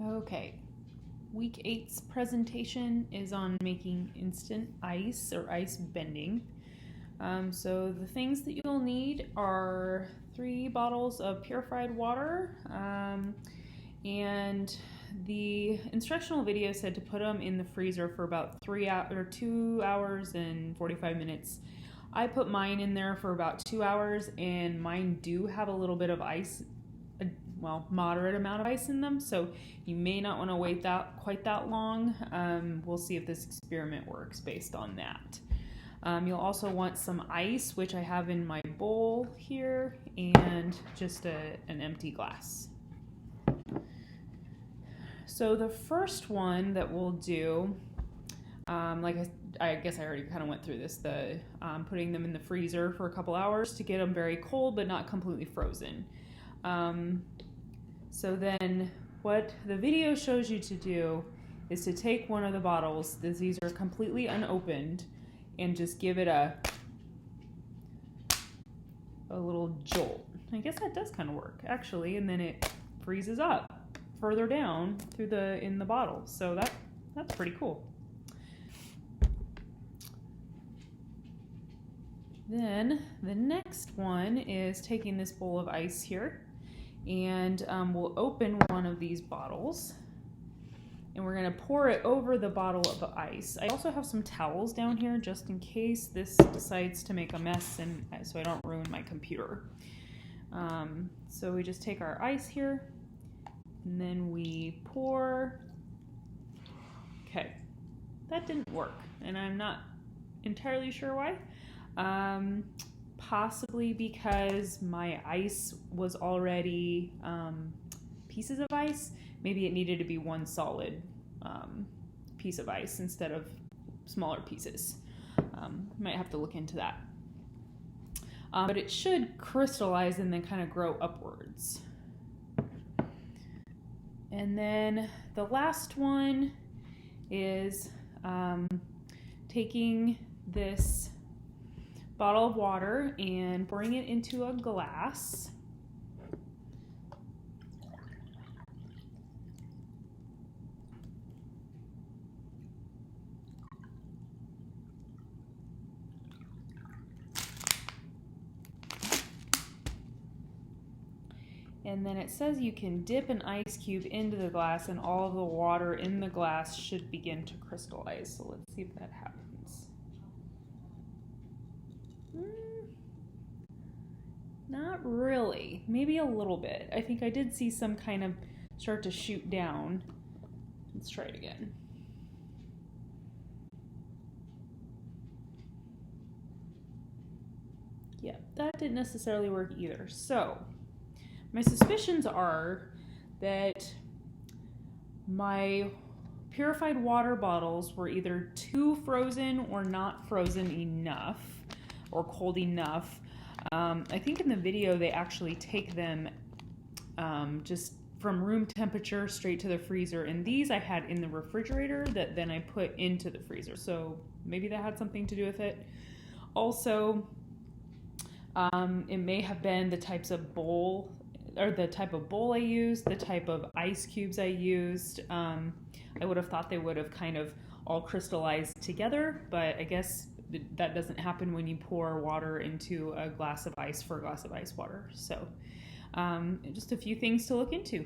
Okay, week 8's presentation is on making instant ice or ice bending. So the things that you'll need are 3 bottles of purified water, and the instructional video said to put them in the freezer for about 2 hours and 45 minutes. I put mine in there for about 2 hours, and mine do have a little bit of ice, moderate amount of ice in them, so you may not want to wait quite that long. We'll see if this experiment works based on that. You'll also want some ice, which I have in my bowl here, and just an empty glass. So the first one that we'll do, I guess I already kind of went through this, putting them in the freezer for a couple hours to get them very cold but not completely frozen. So then what the video shows you to do is to take one of the bottles, these are completely unopened, and just give it a little jolt. I guess that does kind of work actually, and then it freezes up further down in the bottle. So that's pretty cool. Then the next one is taking this bowl of ice here, and we'll open one of these bottles, and we're going to pour it over the bottle of ice. I also have some towels down here just in case this decides to make a mess, and so I don't ruin my computer. So we just take our ice here, and then we pour. Okay, that didn't work, and I'm not entirely sure why. Possibly because my ice was already pieces of ice. Maybe it needed to be one solid piece of ice instead of smaller pieces. Might have to look into that. But it should crystallize and then kind of grow upwards. And then the last one is taking this bottle of water and pouring it into a glass. And then it says you can dip an ice cube into the glass and all of the water in the glass should begin to crystallize. So let's see if that happens. Not really, maybe a little bit. I think I did see some kind of start to shoot down. Let's try it again. Yeah, that didn't necessarily work either. So my suspicions are that my purified water bottles were either too frozen or not frozen enough or cold enough. I think in the video they actually take them just from room temperature straight to the freezer, and these I had in the refrigerator that then I put into the freezer, so maybe that had something to do with it. Also, it may have been the type of bowl I used, the type of ice cubes I used. I would have thought they would have kind of all crystallized together, but I guess that doesn't happen when you pour water into a glass of ice for a glass of ice water. So just a few things to look into.